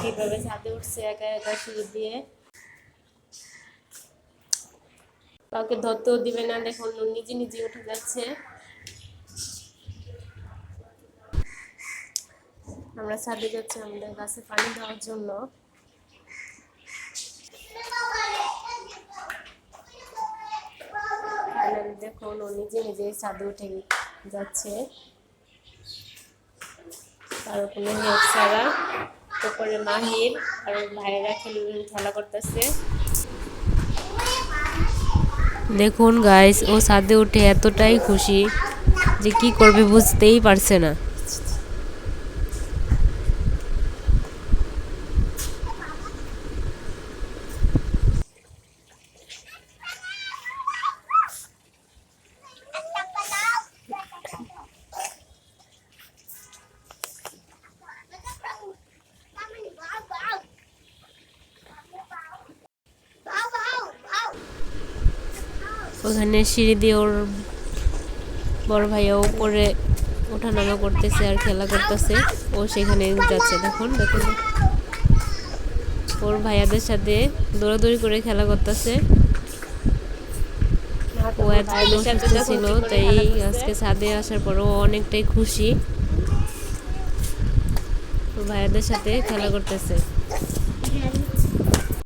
কিভাবে ছাদে উঠছে একা একা সিঁড়ি দিয়ে, কাউকে ধরতেও দিবে না। দেখুন নিজে নিজে উঠে যাচ্ছে। আমরা ছাদে যাচ্ছি আমাদের গাছে পানি দেওয়ার জন্য। দেখুন ও নিজে নিজে ছাদে উঠে যাচ্ছে, তার কোনো হেল্প ছাড়া। তারপরে মাহির আর ভাইয়েরা খেলা করতেছে। দেখুন গাইস, ও ছাদে উঠে এতটাই খুশি যে কি করবে বুঝতেই পারছে না। ওখানে সিঁড়ি দিয়ে ওর বড় ভাইয়া উপরে ওঠানামা করতেছে আর খেলা করতেছে। ও সেখানে যাচ্ছে। দেখুন দেখুন ওর ভাইয়াদের সাথে দৌড়াদৌড়ি করে খেলা করতেছে। ও এতদিন অসুস্থ ছিল, তাই আজকে ছাদে আসার পরও অনেকটাই খুশি। ওর ভাইয়াদের সাথে খেলা করতেছে।